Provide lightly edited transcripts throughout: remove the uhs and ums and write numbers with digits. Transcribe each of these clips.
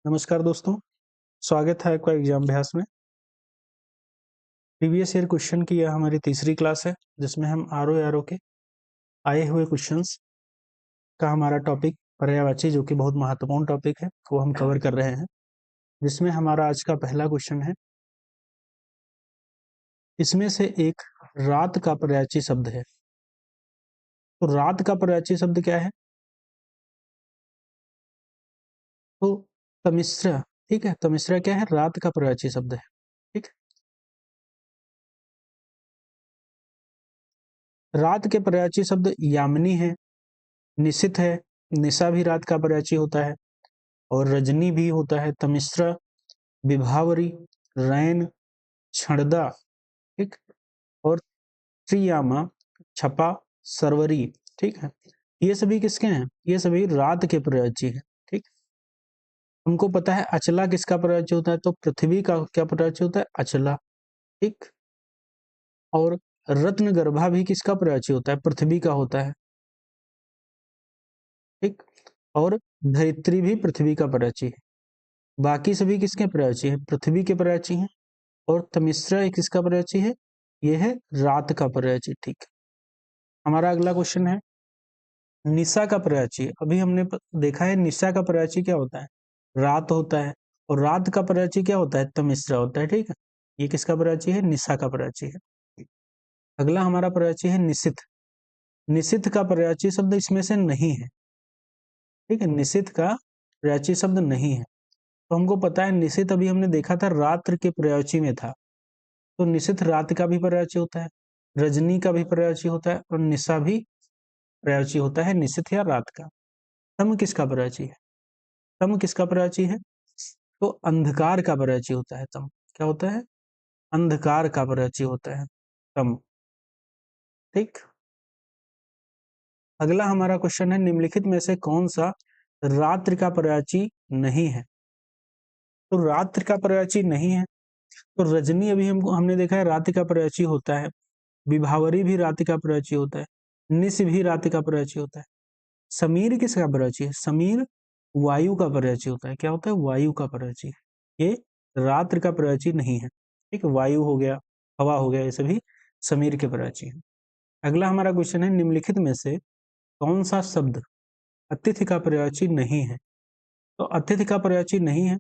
नमस्कार दोस्तों, स्वागत है आपका एग्जाम अभ्यास में। प्रीवियस ईयर क्वेश्चन की यह हमारी तीसरी क्लास है, जिसमें हम आरओ के आए हुए क्वेश्चंस का हमारा टॉपिक पर्यायवाची, जो कि बहुत महत्वपूर्ण टॉपिक है, वो हम कवर कर रहे हैं। जिसमें हमारा आज का पहला क्वेश्चन है, इसमें से एक रात का पर्यायवाची शब्द है। तो रात का पर्यायवाची शब्द क्या है? तो तमिश्रा। ठीक है, तमिश्रा क्या है? रात का पर्यायवाची शब्द है। ठीक, रात के पर्यायवाची शब्द यामिनी है, निशित है, निशा भी रात का पर्यायवाची होता है, और रजनी भी होता है, तमिश्रा, विभावरी, रैन, क्षणदा, ठीक, और त्रियामा, छपा, सरवरी। ठीक है, ये सभी किसके हैं? ये सभी रात के पर्यायवाची हैं। ठीक, हमको पता है अचला किसका पर्यायवाची होता है, तो पृथ्वी का क्या पर्यायवाची होता है? अचला। ठीक, और रत्न गर्भा भी किसका पर्यायवाची होता है? पृथ्वी का होता है। ठीक, और धरित्री भी पृथ्वी का पर्यायवाची है। बाकी सभी किसके पर्यायवाची है? पृथ्वी के पर्यायवाची हैं। और तमिश्रा एक किसका पर्यायवाची है? ये है रात का पर्यायवाची। ठीक, हमारा अगला क्वेश्चन है, निशा का पर्यायवाची। अभी हमने देखा है निशा का पर्यायवाची क्या होता है? रात होता है। और रात का पर्यायवाची क्या होता है? तमिश्रा होता है। ठीक है, ये किसका पर्यायवाची है? निशा का पर्यायवाची है। अगला हमारा पर्यायवाची है निशित। निशित का पर्यायवाची शब्द इसमें से नहीं है। ठीक है, निशित का पर्यायवाची शब्द नहीं है। तो हमको पता है निशित अभी हमने देखा था रात्र के पर्यायवाची में था। तो निशित रात का भी पर्यायवाची होता है, रजनी का भी पर्यायवाची होता है, और निशा भी पर्यायवाची होता है, निशित या रात का। तम किसका पर्यायवाची है? तम किसका पर्यायवाची है? तो अंधकार का पर्यायवाची होता है तम। क्या होता है? अंधकार का पर्यायवाची होता है तम। ठीक, अगला हमारा क्वेश्चन है, निम्नलिखित में से कौन सा रात्रि का पर्यायवाची नहीं है? तो रात्रि का पर्यायवाची नहीं है, तो रजनी अभी हमने देखा है रात्रि का पर्यायवाची होता है, विभावरी भी रात्रि का पर्यायवाची होता है, निश भी रात्रि का पर्यायवाची होता है। समीर किसका पर्यायवाची है? समीर वायु का पर्यायवाची होता है। क्या होता है? वायु का पर्यायवाची है। ये रात्रि का पर्यायवाची नहीं है। ठीक, वायु हो गया, हवा हो गया, ये सभी समीर के पर्यायवाची हैं। अगला हमारा क्वेश्चन है, निम्नलिखित में से कौन सा शब्द अतिथि का पर्यायवाची नहीं है? तो अतिथि का पर्यायवाची नहीं है,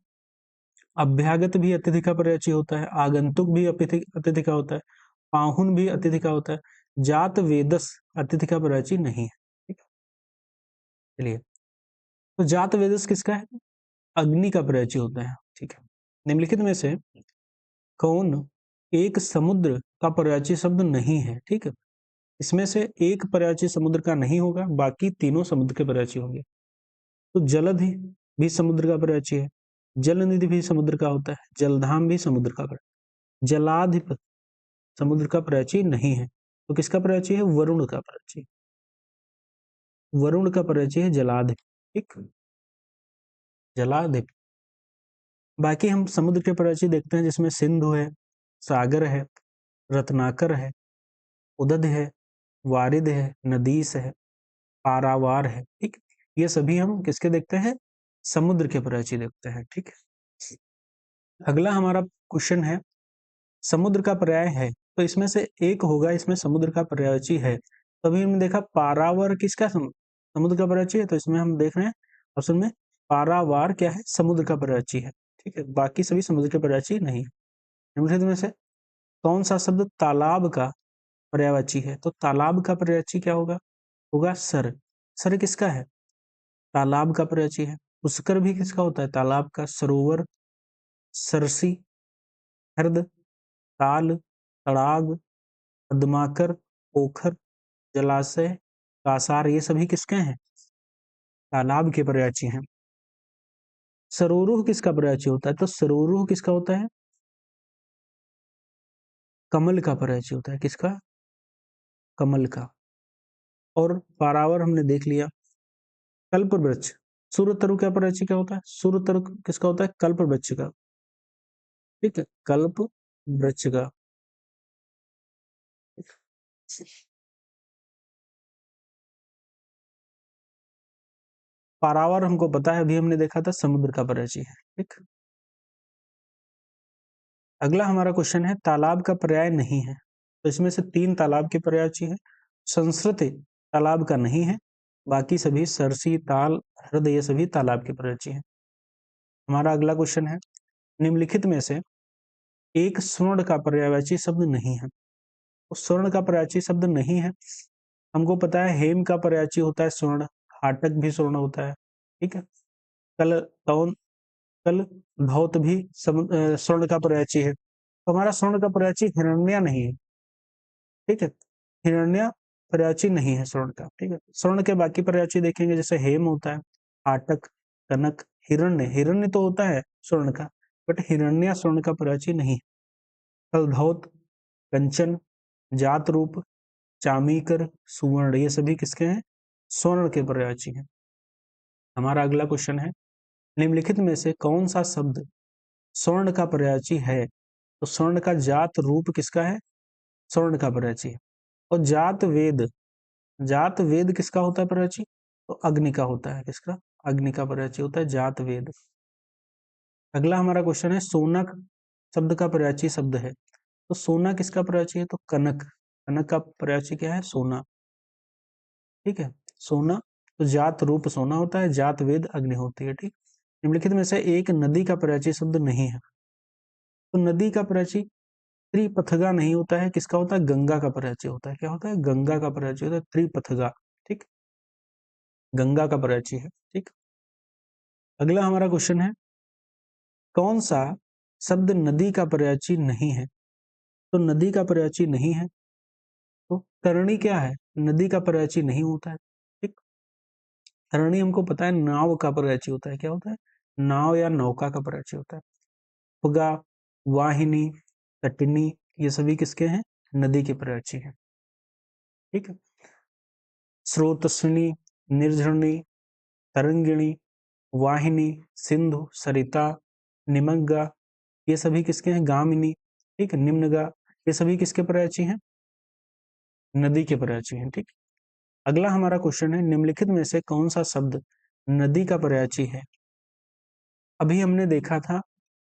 अभ्यागत भी अतिथि का पर्यायवाची होता है, आगंतुक भी अतिथि का होता है, पाहुन भी अतिथि का होता है, जात वेदस अतिथि का पर्यायवाची नहीं है। ठीक है, चलिए, तो जात वेदस किसका है? अग्नि का पर्यायवाची होता है। ठीक है, निम्नलिखित में से कौन एक समुद्र का पर्यायवाची शब्द नहीं है? ठीक है, इसमें से एक पर्यायवाची समुद्र का नहीं होगा, बाकी तीनों समुद्र के पर्यायवाची होंगे। तो जलधि भी समुद्र का पर्यायवाची है, जलनिधि भी समुद्र का होता है, जलधाम भी समुद्र का पर्यायवाची, जलाधिप समुद्र का पर्यायवाची नहीं है। तो किसका पर्यायवाची है? वरुण का पर्यायवाची। वरुण का पर्यायवाची है जलाधिप। ठीक, जलाधिप। बाकी हम समुद्र के पर्यायवाची देखते हैं, जिसमें सिंधु है, सागर है, रत्नाकर है, उदध है, वारिद है, नदीस है, पारावार है। ठीक, ये सभी हम किसके देखते हैं? समुद्र के पर्यायवाची देखते हैं। ठीक, अगला हमारा क्वेश्चन है, समुद्र का पर्याय है, तो इसमें से एक होगा, इसमें समुद्र का पर्यायवाची है। तो अभी हमने देखा पारावार किसका समुद्र का पर्यायवाची है, तो इसमें हम देख रहे हैं ऑप्शन में पारावार क्या है? समुद्र का पर्यायवाची है। ठीक है, बाकी सभी समुद्र के पर्यायवाची नहीं है। निम्नलिखित में से कौन सा शब्द तालाब का पर्यायवाची है? तो तालाब का पर्यायवाची क्या होगा? होगा सर। सर किसका है? तालाब का पर्यायवाची है। पुष्कर भी किसका होता है? तालाब का। सरोवर, सरसी, हृद, ताल, तड़ाग, पद्माकर, पोखर, जलाशय, कासार, ये सभी किसके हैं? तालाब के पर्यायवाची हैं। सरोरुह किसका पर्यायवाची होता है? तो सरोरुह किसका होता है? कमल का पर्यायवाची होता है। किसका? कमल का। और पारावर हमने देख लिया। कल्प वृक्ष, सूर्यतरु का पर्यायवाची क्या होता है? सूर्यतरु किसका होता है? कल्प वृक्ष का। ठीक है, कल्प वृक्ष का। पारावार हमको पता है, अभी हमने देखा था समुद्र का पर्यायची है। ठीक, अगला हमारा क्वेश्चन है तालाब का पर्याय नहीं है। तो इसमें से 3 तालाब के पर्यायची है। संस्कृति तालाब का नहीं है, बाकी सभी सरसी, ताल, हृदय ये सभी तालाब के पर्यायची है। हमारा अगला क्वेश्चन है निम्नलिखित में से एक स्वर्ण का पर्यायवाची शब्द नहीं है। तो स्वर्ण का पर्यायची शब्द नहीं है। हमको पता है हेम का पर्यायची होता है स्वर्ण, हाटक भी स्वर्ण होता है। ठीक है, कल कौन कल धौत भी स्वर्ण का पर्यायची है। तो हमारा स्वर्ण का पर्यायची हिरण्या नहीं है। ठीक है, हिरण्या पर्यायची नहीं है स्वर्ण का। ठीक है, स्वर्ण के बाकी पर्यायची देखेंगे, जैसे हेम होता है, हाटक, कनक, हिरण्य, हिरण्य तो होता है स्वर्ण का, बट हिरण्या स्वर्ण का पर्यायची नहीं है। कलधौत, कंचन, जात रूप, चामीकर, सुवर्ण ये सभी किसके हैं? स्वर्ण के पर्यायची हैं। हमारा अगला क्वेश्चन है निम्नलिखित में से कौन सा शब्द स्वर्ण का पर्यायची है? तो स्वर्ण का जात रूप किसका है? स्वर्ण का पर्यायची है। और जात वेद, जात वेद किसका होता है पर्यायची? तो अग्नि का होता है। किसका? अग्नि का पर्यायची होता है जात वेद। अगला हमारा क्वेश्चन है सोना शब्द का पर्यायची शब्द है। तो सोना किसका पर्यायची है? तो कनक, कनक का पर्यायची क्या है? सोना। ठीक है, सोना, तो जात रूप सोना होता है, जात वेद अग्नि होती है। ठीक, निम्नलिखित में से एक नदी का पर्यायची शब्द नहीं है। तो नदी का पर्यायची त्रिपथगा नहीं होता है, किसका होता है? गंगा का पर्यायची होता है। क्या होता है? गंगा का पर्यायची होता है त्रिपथगा। ठीक, गंगा का पर्यायची है। ठीक, अगला हमारा क्वेश्चन है कौन सा शब्द नदी का पर्यायची नहीं है? तो नदी का पर्यायची नहीं है, तो तरणी क्या है? नदी का पर्यायची नहीं होता है। ठीक, तरणी हमको पता है नाव का पर्यायची होता है। क्या होता है? नाव या नौका का पर्यायची होता है। पुगा, वाहिनी, तटिनी ये सभी किसके हैं? नदी के पर्यायची हैं। ठीक है, स्रोतस्विनी, निर्झरणी, तरंगिणी, वाहिनी, सिंधु, सरिता, निमग्गा ये सभी किसके हैं? गामिनी। ठीक, निम्नगा ये सभी किसके पर्यायची हैं? नदी के पर्यायची हैं। ठीक, अगला हमारा क्वेश्चन है निम्नलिखित में से कौन सा शब्द नदी का पर्यायची है? अभी हमने देखा था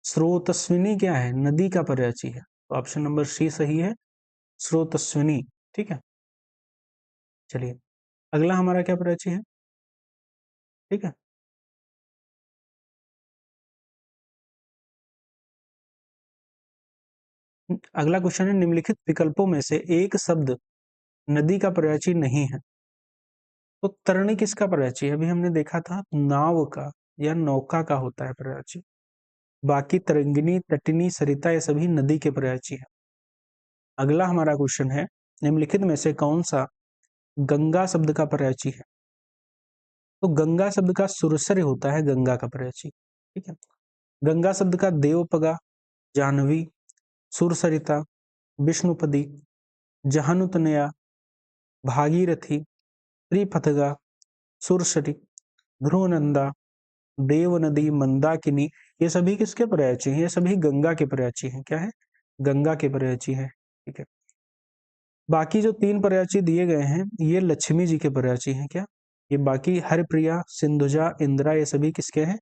स्रोतस्विनी क्या है? नदी का पर्यायची है। तो ऑप्शन नंबर सी सही है, स्रोतस्विनी। ठीक है, चलिए अगला हमारा क्या पर्यायची है? ठीक है, अगला क्वेश्चन है निम्नलिखित विकल्पों में से एक शब्द नदी का पर्यायची नहीं है। तो तरणी किसका पर्यायची है? अभी हमने देखा था नाव का या नौका का होता है पर्यायची। बाकी तरंगिनी, तटिनी, सरिता ये सभी नदी के पर्यायची है। अगला हमारा क्वेश्चन है निम्नलिखित में से कौन सा गंगा शब्द का पर्यायची है? तो गंगा शब्द का सुरसर्य होता है गंगा का पर्यायची। ठीक है, गंगा शब्द का देवपगा, जाह्नवी, सुरसरिता, विष्णुपदी, जहानुतनया, भागीरथी, त्रिपथगा, सुरसरी, ध्रुवनंदा, देवनदी, मंदाकिनी ये सभी किसके पर्यायची हैं? ये सभी गंगा के पर्यायची हैं। क्या है? गंगा के पर्यायची है। ठीक है, बाकी जो 3 पर्यायची दिए गए हैं ये लक्ष्मी जी के पर्यायची हैं। क्या? ये बाकी हरप्रिया, सिंधुजा, इंदिरा ये सभी किसके हैं?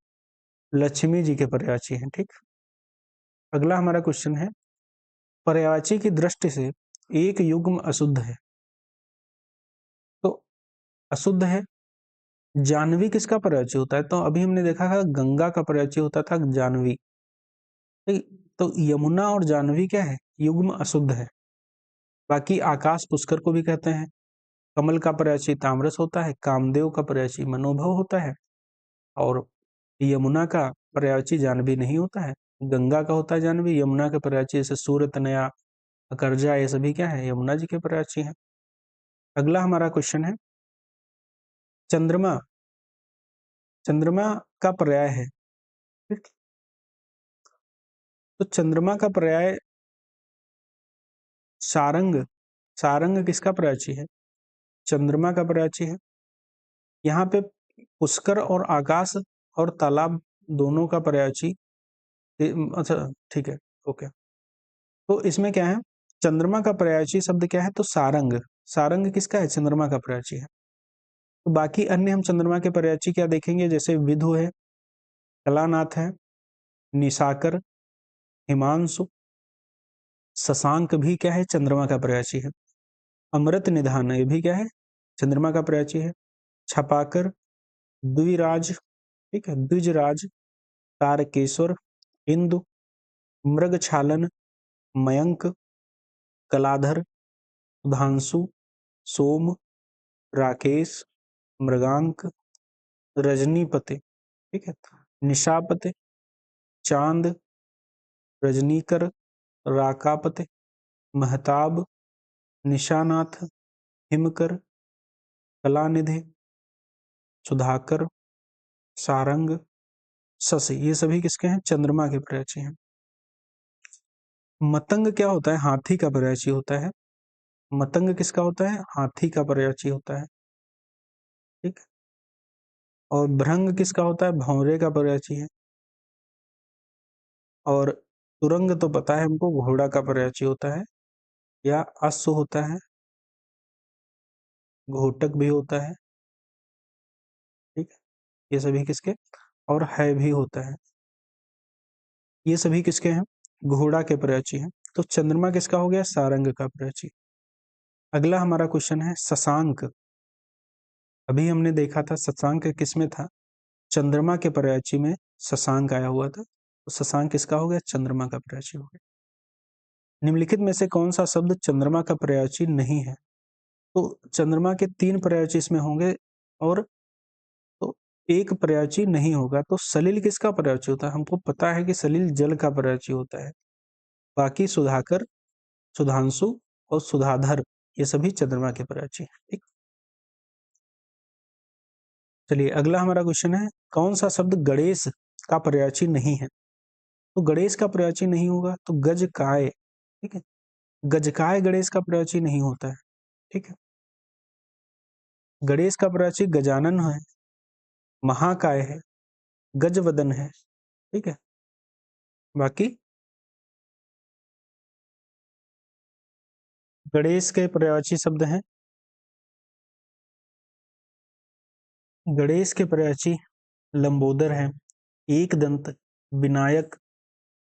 लक्ष्मी जी के पर्यायची हैं। ठीक, अगला हमारा क्वेश्चन है पर्यायची की दृष्टि से एक युग्म अशुद्ध है। तो अशुद्ध है, जाह्नवी किसका पर्यायची होता है? तो अभी हमने देखा था गंगा का पर्यायची होता था जाह्नवी। तो यमुना और जाह्नवी क्या है? युग्म अशुद्ध है। बाकी आकाश पुष्कर को भी कहते हैं, कमल का पर्यायची ताम्रस होता है, कामदेव का पर्यायची मनोभव होता है, और यमुना का पर्यायची जाह्नवी नहीं होता है, गंगा का होता है जाह्नवी। यमुना के पर्यायची जैसे सूर्य तनया, अकरजा ये सभी क्या है? यमुना जी के पर्यायची हैं। अगला हमारा क्वेश्चन है चंद्रमा, चंद्रमा का पर्याय है। ठीक? तो चंद्रमा का पर्याय सारंग, सारंग किसका पर्यायची है? चंद्रमा का पर्यायची है। यहाँ पे पुष्कर और आकाश और तालाब दोनों का पर्यायची अच्छा ठीक है, ओके। तो इसमें क्या है? चंद्रमा का पर्यायची शब्द क्या है? तो सारंग, सारंग किसका है? चंद्रमा का पर्यायची है। तो बाकी अन्य हम चंद्रमा के पर्यायची क्या देखेंगे, जैसे विधु है, कलानाथ है, निशाकर, हिमांशु, शशांक भी क्या है, चंद्रमा का पर्यायची है। अमृत निधान ये भी क्या है, चंद्रमा का पर्यायची है। छपाकर, द्विराज, ठीक है, द्विजराज, तारकेश्वर, इंदु, मृगछालन, मयंक, कलाधर, सुधांशु, सोम, राकेश, मृगांक, रजनीपते, ठीक है, निशापते, चांद, रजनीकर, राकापते, महताब, निशानाथ, हिमकर, कलानिधि, सुधाकर, सारंग, शशि, ये सभी किसके हैं, चंद्रमा के पर्यायची हैं। मतंग क्या होता है, हाथी का पर्यायची होता है। मतंग किसका होता है, हाथी का पर्यायची होता है, ठीक। और भृंग किसका होता है, भौरे का पर्यायची है। और तुरंग तो पता है हमको, घोड़ा का पर्यायची होता है, या अश्व होता है, घोटक भी होता है, ठीक है। ये सभी किसके, और है भी होता है, ये सभी किसके हैं, घोड़ा के पर्यायची हैं। तो चंद्रमा किसका हो गया, सारंग का पर्यायची। अगला हमारा क्वेश्चन है शशांक। अभी हमने देखा था शशांक किसमें था, चंद्रमा के पर्यायची में शशांक आया हुआ था। तो शशांक किसका हो गया, चंद्रमा का पर्यायची हो गया। निम्नलिखित में से कौन सा शब्द चंद्रमा का पर्यायची नहीं है। तो चंद्रमा के 3 पर्यायची इसमें होंगे, और तो एक पर्यायची नहीं होगा। तो सलिल किसका पर्यायची होता है, हमको पता है कि सलिल जल का पर्यायची होता है। बाकी सुधाकर, सुधांशु और सुधाधर ये सभी चंद्रमा के पर्यायची हैं, ठीक। चलिए अगला हमारा क्वेश्चन है, कौन सा शब्द गणेश का पर्यायची नहीं है। तो गणेश का पर्यायची नहीं होगा तो गजकाय, ठीक है, गजकाय गणेश का पर्यायची नहीं होता है, ठीक है। गणेश का पर्यायची गजानन है, महाकाय है, गजवदन है, ठीक है। बाकी गणेश के पर्यायवाची शब्द हैं, गणेश के पर्यायवाची लंबोदर है, एकदंत, विनायक,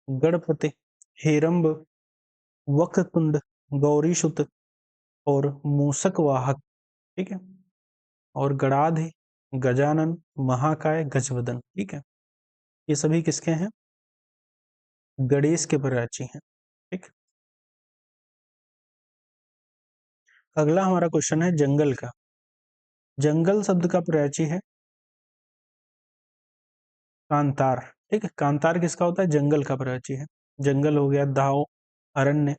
गणपति, हेरंब, वक्रतुंड, गौरीशुत और मूषक वाहक, ठीक है। और गणाध, गजानन, महाकाय, गजवदन, ठीक है। ये सभी किसके हैं, गणेश के पर्यायची हैं, ठीक। अगला हमारा क्वेश्चन है जंगल का। जंगल शब्द का पर्यायची है कांतार, ठीक है। कांतार किसका होता है, जंगल का पर्यायची है। जंगल हो गया दाव, अरण्य,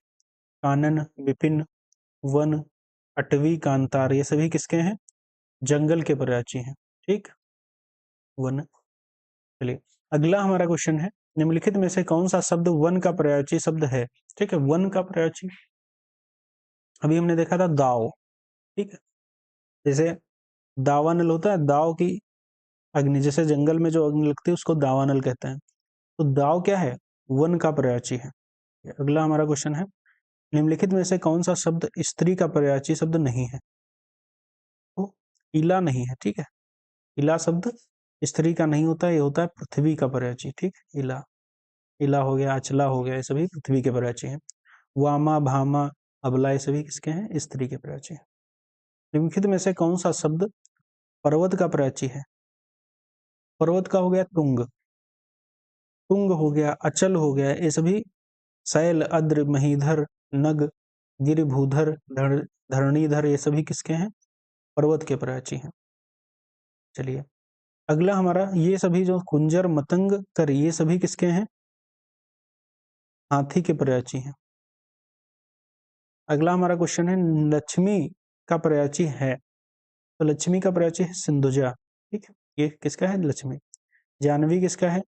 कानन, विपिन, वन, अटवी, कांतार, ये सभी किसके हैं, जंगल के पर्यायची हैं, ठीक। वन। चलिए अगला हमारा क्वेश्चन है, निम्नलिखित में से कौन सा शब्द वन का पर्यायची शब्द है, ठीक है। वन का पर्यायची अभी हमने देखा था दाव, ठीक है। जैसे दावानल होता है, दाव की अग्नि, जैसे जंगल में जो अग्नि लगती है उसको दावानल कहते हैं। तो दाव क्या है, वन का पर्यायची है। अगला हमारा क्वेश्चन है, निम्नलिखित में से कौन सा शब्द स्त्री का पर्यायची शब्द नहीं है। तो इला नहीं है, ठीक है। इला शब्द स्त्री का नहीं होता है, ये होता है पृथ्वी का पर्यायची, ठीक। इला, इला हो गया, अचला हो गया, ये सभी पृथ्वी के पर्यायची हैं। वामा, भामा, अबला, ये सभी किसके हैं, स्त्री के पर्यायची हैं। निम्नलिखित में से कौन सा शब्द पर्वत का पर्यायची है। पर्वत का हो गया तुंग, तुंग हो गया, अचल हो गया, ये सभी शैल, अद्र, महीधर, नग, गिरिभूधर, धरणीधर, ये सभी किसके हैं, पर्वत के पर्यायची हैं। चलिए अगला हमारा, ये सभी जो कुंजर, मतंग, कर, ये सभी किसके हैं, हाथी के पर्यायची हैं। अगला हमारा क्वेश्चन है, लक्ष्मी का पर्यायची है। तो लक्ष्मी का पर्यायची है सिंधुजा, ठीक है। ये किसका है, लक्ष्मी। जानवी किसका है,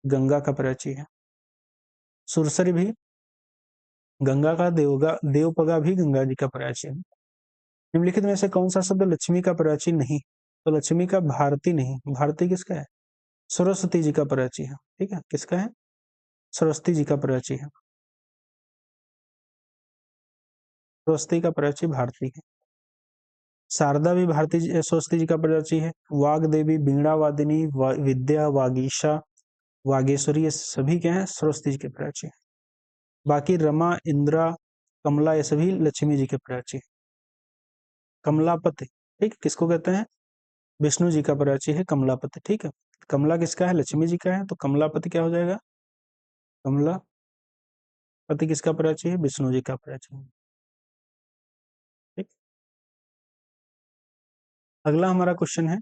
गंगा का पर्यायची है। सुरसरी भी गंगा का, देवगा, देवपगा भी गंगा जी का पर्यायची है। निम्नलिखित में से कौन सा शब्द लक्ष्मी का पर्यायची नहीं। तो लक्ष्मी का भारती नहीं, भारती किसका है, सरस्वती जी का पर्यायची है, ठीक है। किसका है, सरस्वती जी का पर्यायची है, सरस्वती का पर्यायची भारती है। शारदा भी भारती सरस्वती जी का पर्यायची है। वाग देवी, वीणा वादिनी, विद्या, वागीशा, वागेश्वरी, ये सभी क्या है, सरस्वती जी के पर्यायची है। बाकी रमा, इंद्रा, कमला, ये सभी लक्ष्मी जी के पर्यायची है। कमलापति, ठीक, किसको कहते हैं, विष्णु जी का पर्यायची है कमलापति, ठीक है। कमला किसका है, लक्ष्मी जी का है, तो कमलापति क्या हो जाएगा, कमलापति किसका पर्यायची है, विष्णु जी का पर्यायची है, ठीक। अगला हमारा क्वेश्चन है,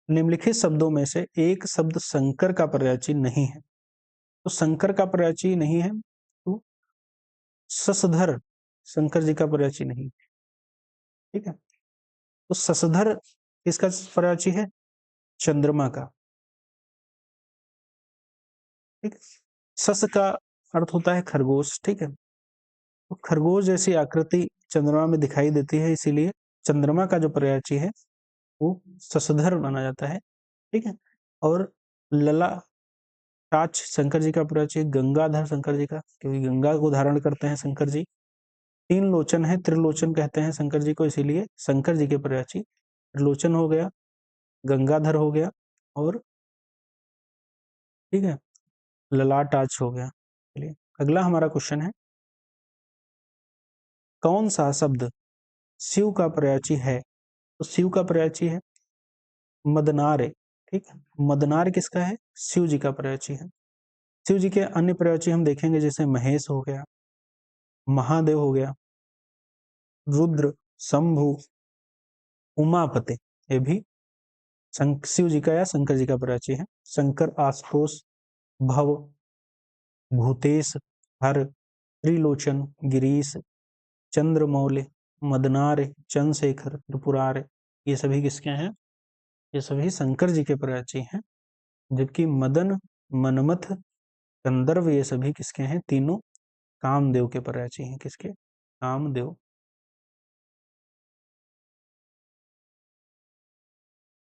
निम्नलिखित शब्दों में से एक शब्द शंकर का पर्यायची नहीं है। तो शंकर का पर्यायची नहीं है, तो शशधर शंकर जी का पर्यायची नहीं, ठीक है। तो शशधर किसका पर्यायची है, चंद्रमा का, ठीक। शश का अर्थ होता है खरगोश, ठीक है। तो खरगोश जैसी आकृति चंद्रमा में दिखाई देती है, इसीलिए चंद्रमा का जो पर्यायची है वो शशधर माना जाता है, ठीक है। और ललाटाक्ष शंकर जी का पर्यायची गंगाधर शंकर जी का, क्योंकि गंगा को धारण करते हैं शंकर जी। तीन लोचन है, त्रिलोचन कहते हैं शंकर जी को, इसीलिए शंकर जी के पर्यायची त्रिलोचन हो गया, गंगाधर हो गया, और ठीक है ललाटाक्ष हो गया। चलिए अगला हमारा क्वेश्चन है, कौन सा शब्द शिव का पर्यायची है। तो शिव का पर्यायची है मदनार, ठीक है। मदनार किसका है, शिव जी का पर्यायची है। शिव जी के अन्य पर्यायची हम देखेंगे, जैसे महेश हो गया, महादेव हो गया, रुद्र, शंभु, उमापति, ये भी शिव जी का या शंकर जी का पर्यायची है। शंकर, आशुतोष, भव, भूतेश, हर, त्रिलोचन, गिरीश, चंद्रमौली, मदनार, चंद्रशेखर, त्रिपुरार, ये सभी किसके हैं, ये सभी शंकर जी के पर्यायची हैं। जबकि मदन, मनमथ, गंधर्व, ये सभी किसके हैं, तीनों कामदेव के पर्यायची हैं, किसके, कामदेव।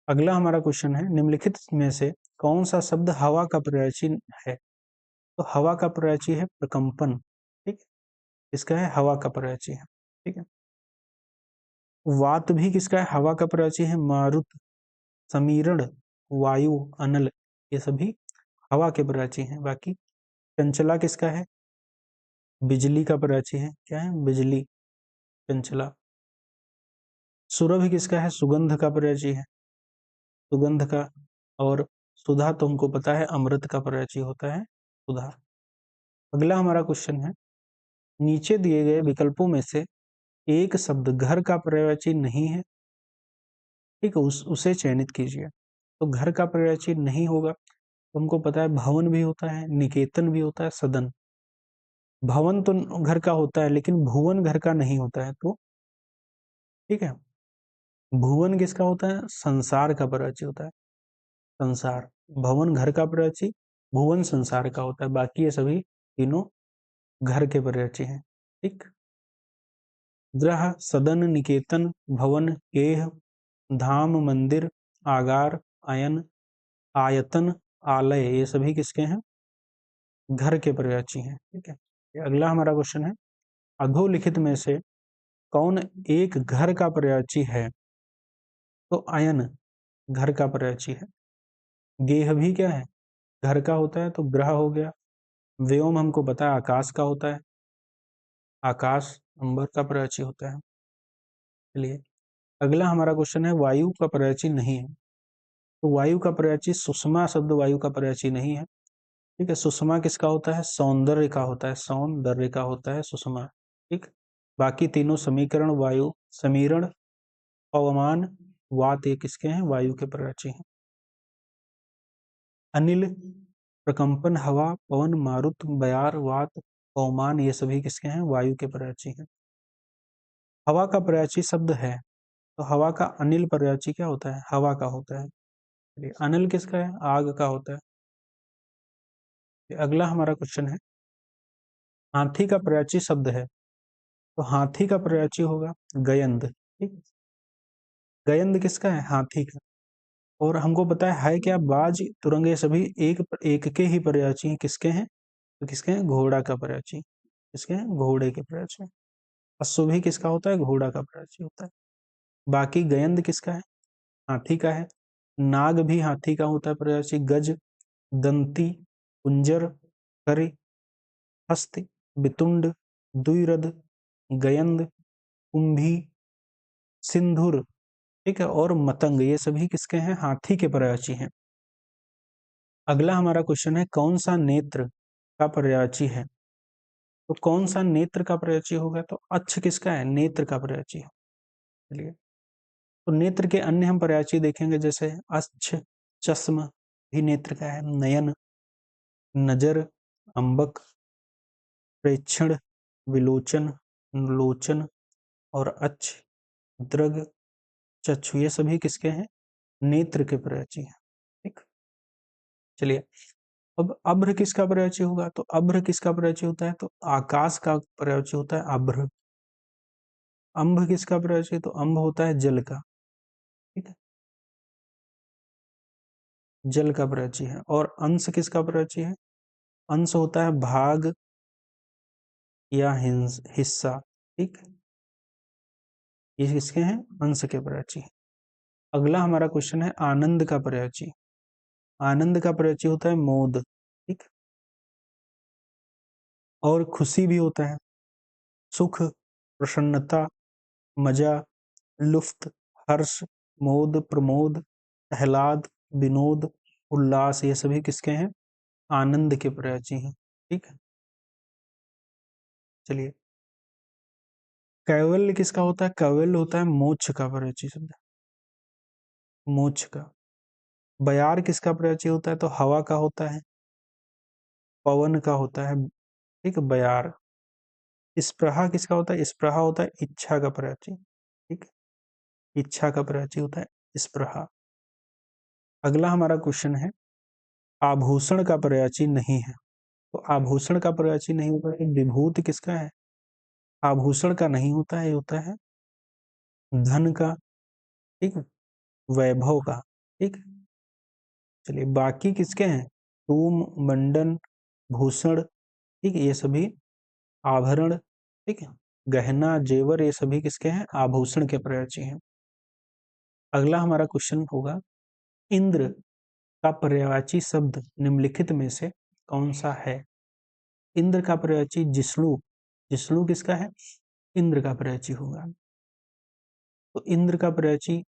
अगला हमारा क्वेश्चन है, निम्नलिखित में से कौन सा शब्द हवा का पर्यायची है। तो हवा का पर्यायची है प्रकंपन, ठीक, इसका है हवा का पर्यायची है, ठीक है। वात भी किसका है, हवा का पर्यायची है मारुत, समीरण, वायु, अनल, ये सभी हवा के पर्यायची हैं। बाकी चंचला किसका है, बिजली का पर्यायची है, क्या है, बिजली, चंचला। सुरभि किसका है, सुगंध का पर्यायची है, सुगंध का। और सुधा तो हमको पता है अमृत का पर्यायची होता है, सुधा। अगला हमारा क्वेश्चन है, नीचे दिए गए विकल्पों में से एक शब्द घर का पर्यायवाची नहीं है, ठीक है, उसे चयनित कीजिए। तो घर का पर्यायवाची नहीं होगा, तो हमको पता है भवन भी होता है, निकेतन भी होता है, सदन। भवन तो घर का होता है, लेकिन भुवन घर का नहीं होता है, तो ठीक है। भुवन किसका होता है, संसार का पर्यायवाची होता है, संसार। भवन घर का पर्यायवाची, भुवन संसार का होता है। बाकी ये सभी तीनों घर के पर्यायवाची हैं, ठीक। ग्रह, सदन, निकेतन, भवन, गेह, धाम, मंदिर, आगार, अयन, आयतन, आलय, ये सभी किसके हैं, घर के पर्यायवाची हैं, ठीक है। अगला हमारा क्वेश्चन है, अधोलिखित में से कौन एक घर का पर्यायवाची है। तो अयन घर का पर्यायवाची है। गेह भी क्या है, घर का होता है, तो ग्रह हो गया। व्योम हमको पता है आकाश का होता है, आकाश अंबर का पर्यायवाची होता है। चलिए अगला हमारा क्वेश्चन है, वायु का पर्यायवाची नहीं है। तो वायु का पर्यायवाची सुषमा शब्द वायु का पर्यायवाची नहीं है, ठीक है। सुषमा किसका होता है, सौंदर्य का होता है, सौंदर्य का होता है सुषमा, ठीक। बाकी तीनों समीकरण वायु, समीरण, पवमान, वात, ये किसके हैं, वायु के पर्यायवाची हैं। अनिल, प्रकंपन, हवा, पवन, मारुत, बयार, वात, पवमान, ये सभी किसके हैं, वायु के पर्यायवाची हैं। हवा का पर्यायवाची शब्द है, तो हवा का अनिल पर्यायवाची क्या होता है, हवा का होता है। अनिल किसका है, आग का होता है। अगला हमारा क्वेश्चन है, हाथी का पर्यायवाची शब्द है। तो हाथी का पर्यायवाची होगा गयंद, ठीक। गयंद किसका है, हाथी का। और हमको पता है क्या, बाज, तुरंग, ये सभी एक एक के ही पर्यायवाची हैं, किसके हैं, तो किसके हैं, घोड़ा का पर्यायवाची, किसके हैं, घोड़े के पर्यायवाची। अश्व भी किसका होता है? घोड़ा का पर्यायची होता है। बाकी गयंद किसका है? हाथी का है। नाग भी हाथी का होता है पर्यायची। गज, दंती, कुंजर, करि, हस्त, वितुंड, द्विरद, गयंद, कुंभी, सिंधुर, ठीक है, और मतंग, ये सभी किसके हैं? हाथी के पर्यायची हैं। अगला हमारा क्वेश्चन है कौन सा नेत्र का पर्यायची है? तो कौन सा नेत्र का पर्यायची होगा? तो अक्ष किसका है? नेत्र का पर्यायची है। चलिए, तो नेत्र के अन्य हम पर्यायची देखेंगे, जैसे अक्ष, चश्म भी नेत्र का है। नयन, नजर, अंबक, प्रेक्षण, विलोचन, लोचन और अक्ष, दृग, चक्षु, ये सभी किसके हैं? नेत्र के पर्यायची हैं। ठीक, चलिए, अब अभ्र किसका पर्यायची होगा? तो अभ्र किसका पर्यायची होता है? तो आकाश का पर्यायची होता है अभ्र। अंभ किसका पर्यायची? तो अंभ होता है जल का। ठीक है, जल का पर्यायची है। और अंश किसका पर्यायची है? अंश होता है भाग या हिस्सा। ठीक, ये किसके हैं? अंश के पर्यायची। अगला हमारा क्वेश्चन है आनंद का पर्यायची। आनंद का पर्यायची होता है मोद। ठीक, और खुशी भी होता है सुख, प्रसन्नता, मजा, लुफ्त, हर्ष, मोद, प्रमोद, आह्लाद, विनोद, उल्लास, ये सभी किसके हैं? आनंद के पर्यायची हैं। ठीक है, चलिए, कैवल्य किसका होता है? कैवल्य होता है मोक्ष का पर्यायची शब्द, मोक्ष का। बयार किसका पर्यायची होता है? तो हवा का होता है, पवन का होता है। ठीक है, बयार। स्पृहा किसका होता है? स्पृहा होता है इच्छा का पर्यायची। ठीक, इच्छा का पर्यायची होता है स्पृहा। अगला हमारा क्वेश्चन है आभूषण का पर्यायची नहीं है। तो आभूषण का पर्यायची नहीं होता है, विभूत किसका है? आभूषण का नहीं होता है, ये होता है धन का। ठीक है, वैभव का। ठीक, चलिए, बाकी किसके हैं? तूम, मंडन, भूषण, ठीक है, ये सभी आभरण। ठीक है, गहना, जेवर, ये सभी किसके हैं? आभूषण के पर्यायची हैं। अगला हमारा क्वेश्चन होगा इंद्र का पर्यायवाची शब्द निम्नलिखित में से कौन सा है? इंद्र का पर्यायची जिष्णु। जिष्णु किसका है? इंद्र का पर्यायची होगा। तो इंद्र का पर्यायची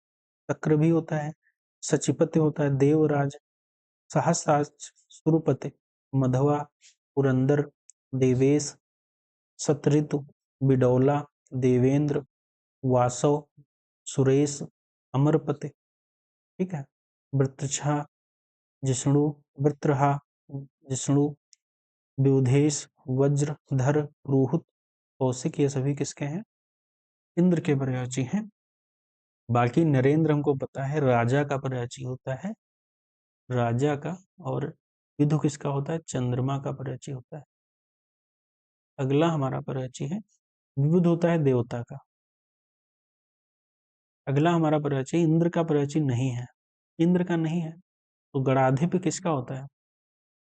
चक्र भी होता है, सचिपत्य होता है, देवराज, सहस्राज, सुरपति, मधवा, पुरंदर, देवेश, सतऋतु, बिडौला, देवेंद्र, वासव, सुरेश, अमरपति। ठीक है, वृत्रछा, जिष्णु, वृत्रहा, जिष्णु, विबुधेश, वज्रधर, पुरोहित, कौशिक, ये सभी किसके हैं? इंद्र के पर्यायची हैं। बाकी नरेंद्र हमको पता है राजा का पर्यायची होता है, राजा का। और विदु किसका होता है? चंद्रमा का पर्यायची होता है। अगला हमारा पर्यायची है विबुध होता है देवता का। अगला हमारा पर्यायची इंद्र का पर्यायची नहीं है। इंद्र का नहीं है, तो गणाधिप किसका होता है?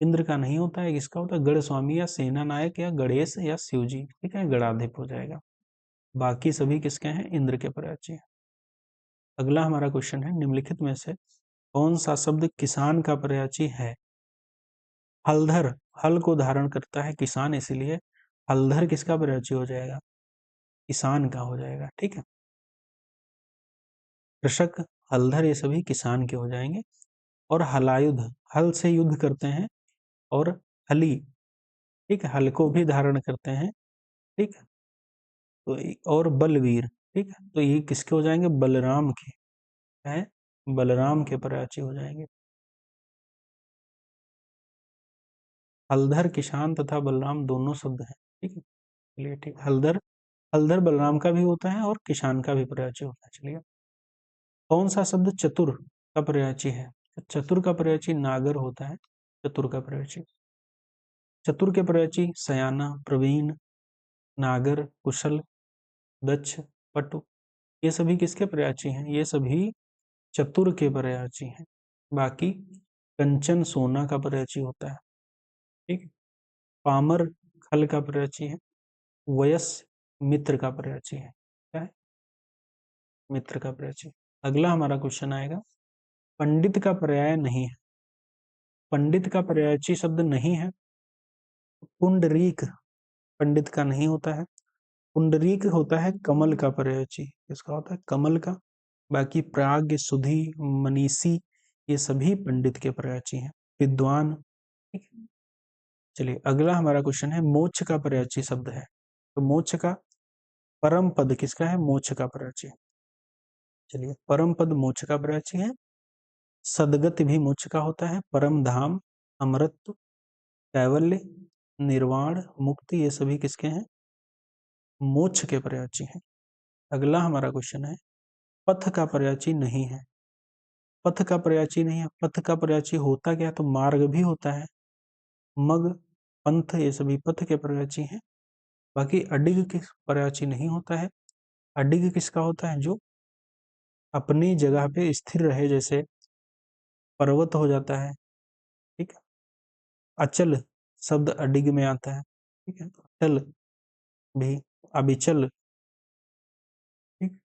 इंद्र का नहीं होता है, किसका होता है? गढ़ स्वामी या सेना नायक या गणेश या शिवजी। ठीक है, गणाधिप हो जाएगा। बाकी सभी किसके हैं? इंद्र के पर्यायची। अगला हमारा क्वेश्चन है निम्नलिखित में से कौन सा शब्द किसान का पर्यायची है? हलधर, हल को धारण करता है किसान, इसलिए हलधर किसका पर्यायची हो जाएगा? किसान का हो जाएगा। ठीक है, कृषक, हलधर, ये सभी किसान के हो जाएंगे। और हलायुध, हल से युद्ध करते हैं। और हली, ठीक है, हल को भी धारण करते हैं। ठीक है, तो और बलवीर, ठीक है, तो ये किसके हो जाएंगे? बलराम के है, बलराम के पर्यायची हो जाएंगे। हलधर किसान तथा बलराम दोनों शब्द हैं। ठीक है, चलिए, ठीक, हलधर, हलधर बलराम का भी होता है और किसान का भी पर्यायची होता है। चलिए, कौन सा शब्द चतुर का पर्यायची है? चतुर का पर्यायची नागर होता है। चतुर का पर्यायची, चतुर के पर्यायची सयाना, प्रवीण, नागर, कुशल, दक्ष, पटु, ये सभी किसके पर्यायची हैं? ये सभी चतुर के पर्यायची हैं। बाकी कंचन सोना का पर्यायची होता है। ठीक, पामर खल का पर्यायची है। वयस मित्र का पर्यायची है। क्या है? मित्र का पर्यायची। अगला हमारा क्वेश्चन आएगा, पंडित का पर्याय नहीं है। पंडित का पर्यायची शब्द नहीं है। पुंडरीक पंडित का नहीं होता है। पुंडरीक होता है कमल का पर्यायची। किसका होता है? कमल का। बाकी प्राज्ञ, सुधि, मनीषी ये सभी पंडित के पर्यायची हैं, विद्वान। ठीक है। चलिए अगला हमारा क्वेश्चन है, मोक्ष का पर्यायची शब्द है। तो मोक्ष का परम पद किसका है? मोक्ष का पर्यायची। चलिए परम पद मोक्ष का पर्यायची है। सदगति भी मोक्ष का होता है। परम धाम, अमृत, कैवल्य, निर्वाण, मुक्ति ये सभी किसके हैं? मोक्ष के पर्यायची हैं। अगला हमारा क्वेश्चन है, पथ का पर्यायची नहीं है। पथ का पर्यायची नहीं है। पथ का पर्यायची होता क्या? तो मार्ग भी होता है। मग, पंथ ये सभी पथ के पर्यायची हैं। बाकी अडिग किस पर्यायची नहीं होता है। अडिग किसका होता है? जो अपनी जगह पे स्थिर रहे, जैसे पर्वत हो जाता है। ठीक है। अचल शब्द अडिग में आता है। ठीक है। अचल भी, अबिचल, ठीक,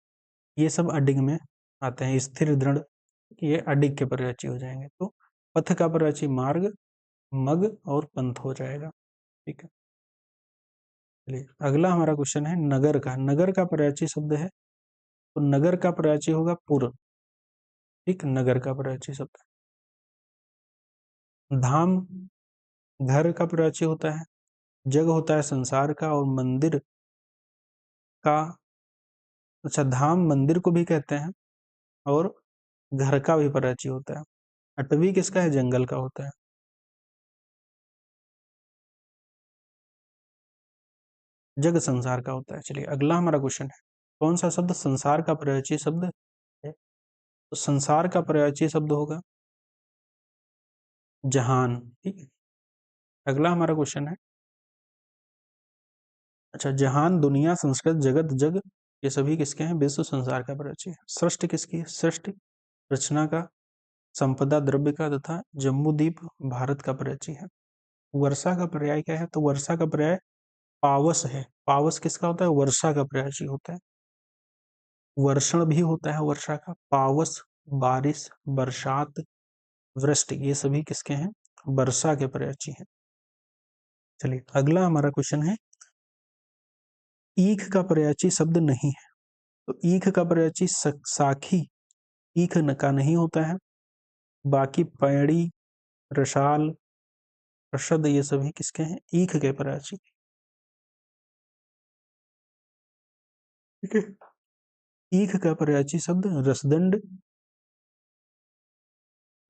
ये सब अडिग में आते हैं। स्थिर, दृढ़, ये अडिग के पर्यायची हो जाएंगे। तो पथ का पर्यायची मार्ग, मग और पंथ हो जाएगा। ठीक है। चलिए अगला हमारा क्वेश्चन है, नगर का। नगर का पर्यायची शब्द है, तो नगर का पर्यायची होगा पुर। ठीक, नगर का पर्यायची शब्द। धाम घर का पर्यायची होता है। जग होता है संसार का, और मंदिर का, अच्छा धाम मंदिर को भी कहते हैं, और घर का भी पर्यायची होता है। अटवी किसका है? जंगल का होता है। जग संसार का होता है। चलिए अगला हमारा क्वेश्चन है, कौन सा शब्द संसार का पर्यायची शब्द है? तो संसार का पर्यायची शब्द होगा जहान। ठीक है। अगला हमारा क्वेश्चन है, अच्छा जहान, दुनिया, संस्कृत, जगत, जग ये सभी किसके हैं? विश्व संसार का पर्यायची है। सृष्टि किसकी है? सृष्टि रचना का, संपदा द्रव्य का, तथा जम्बूद्वीप भारत का पर्यायची है। वर्षा का पर्याय क्या है? तो वर्षा का पर्याय पावस है। पावस किसका होता है? वर्षा का पर्यायची होता है। वर्षण भी होता है वर्षा का। पावस बारिश, बरसात, वृष्टि ये सभी किसके हैं? वर्षा के पर्यायची हैं। चलिए अगला हमारा क्वेश्चन है, ईख का पर्यायची शब्द नहीं है। तो ईख का पर्यायची साखी, ईख का नहीं होता है। बाकी पैड़ी, रसाल, रसद ये सभी किसके हैं? ईख के पर्यायची। ठीक है। ईख का पर्यायची शब्द रसदंड,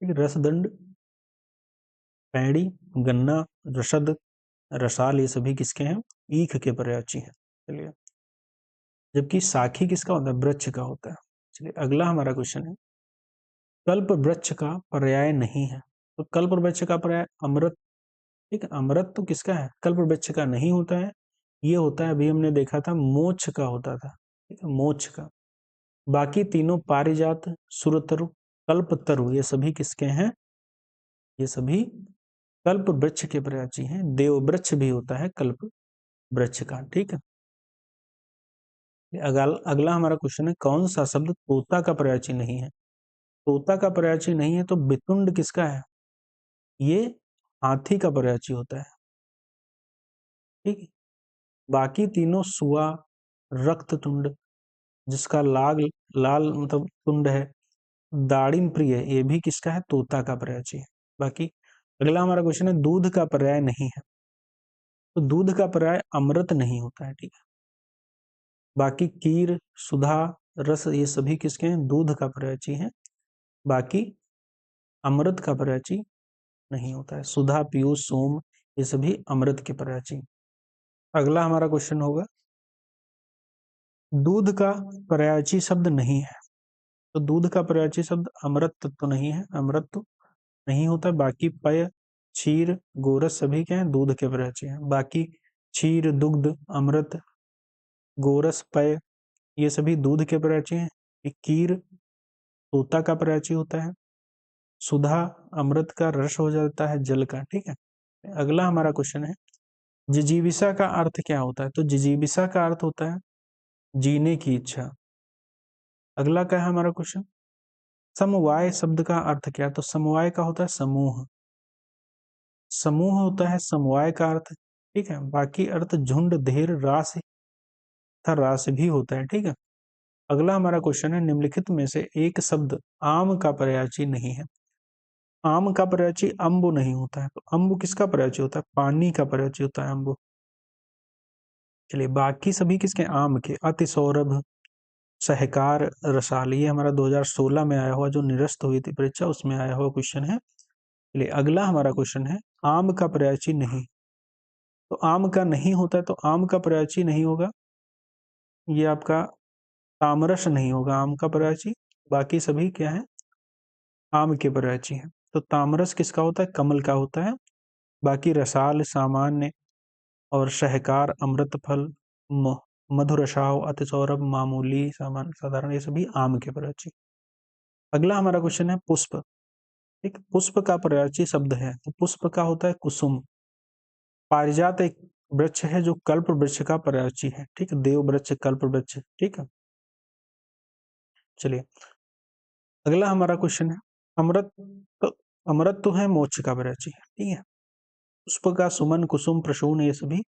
रसदंड, पैड़ी, गन्ना, रसद, रसाल ये सभी किसके हैं? ईख के पर्यायची हैं। चलिए जबकि साखी किसका होता है? वृक्ष का होता है। चलिए अगला हमारा क्वेश्चन है, कल्प वृक्ष का पर्याय नहीं है। तो कल्प वृक्ष का पर्याय अमृत। ठीक है। अमृत तो किसका है? कल्प वृक्ष का नहीं होता है। ये होता है, अभी हमने देखा था, मोक्ष का होता था। ठीक है, मोक्ष का। बाकी तीनों पारिजात, सुरतरु, कल्पतरु ये सभी किसके हैं? ये सभी कल्प वृक्ष के पर्यायची हैं। देव वृक्ष भी होता है कल्प वृक्ष का। ठीक है। अगला हमारा क्वेश्चन है, कौन सा शब्द तोता का पर्यायची नहीं है? तोता का पर्यायची नहीं है, तो बितुंड किसका है? ये हाथी का पर्यायची होता है। ठीक है। बाकी तीनों सुआ, रक्ततुंड जिसका लाल लाल मतलब तुंड है, दाड़िम प्रिय ये भी किसका है? तोता का पर्यायची है। बाकी अगला हमारा क्वेश्चन है, दूध का पर्याय नहीं है। तो दूध का पर्याय अमृत नहीं होता है। ठीक है। बाकी कीर, सुधा, रस ये सभी किसके हैं? दूध का पर्यायची हैं। बाकी अमृत का पर्यायची नहीं होता है। सुधा, पीयूष, सोम ये सभी अमृत के पर्यायची। अगला हमारा क्वेश्चन होगा, दूध का पर्यायची शब्द नहीं है। तो दूध का पर्यायची शब्द अमृत तो नहीं है, अमृत तो नहीं होता। बाकी पय, क्षीर, गोरस सभी क्या हैं? दूध के पर्यायची हैं। बाकी क्षीर, दुग्ध, अमृत, गोरस, पय ये सभी दूध के पर्यायची हैं। कीर तोता का पर्यायची होता है। सुधा अमृत का रस हो जाता है, जल का। ठीक है। अगला हमारा क्वेश्चन है, जिजीविषा का अर्थ क्या होता है? तो जिजीविषा का अर्थ होता है जीने की इच्छा। अगला क्या है हमारा क्वेश्चन? समवाय शब्द का अर्थ क्या है? तो समवाय का होता है समूह। समूह होता है समवाय का अर्थ, ठीक है। बाकी अर्थ झुंड, ढेर, रास तथा रास भी होता है, ठीक है। अगला हमारा क्वेश्चन है, निम्नलिखित में से एक शब्द आम का पर्यायची नहीं है। आम का पर्यायची अम्बु नहीं होता है। तो अम्बु किसका पर्यायची होता है? पानी का पर्यायची होता है अम्बु। चलिए, बाकी सभी किसके? आम के। अति सौरभ, सहकार, रसाल, ये हमारा 2016 में आया हुआ जो निरस्त हुई थी परीक्षा, उसमें आया हुआ क्वेश्चन है। चलिए, अगला हमारा क्वेश्चन है, आम का पर्यायची नहीं। तो आम का नहीं होता है, तो आम का पर्यायची नहीं होगा, ये आपका तामरस नहीं होगा आम का पर्यायची। बाकी सभी क्या है? आम के पर्यायची है। तो तामरस किसका होता है? कमल का होता है। बाकी रसाल, सामान्य, और सहकार, अमृत फल, मधुरसाव, अतिसौरभ, मामूली, सामान्य, साधारण, ये सभी आम के पर्यायची। अगला हमारा क्वेश्चन है पुष्प। ठीक, पुष्प का पर्यायची शब्द है, तो पुष्प का होता है कुसुम। पारिजात एक वृक्ष है जो कल्प वृक्ष का पर्यायची है, ठीक, देव वृक्ष, कल्प वृक्ष, ठीक है। चलिए, अगला हमारा क्वेश्चन है, अमृत। तो अमृत तो है मोक्ष का पर्यायची है, ठीक है। पुष्प का सुमन, कुसुम, प्रसून, ये सभी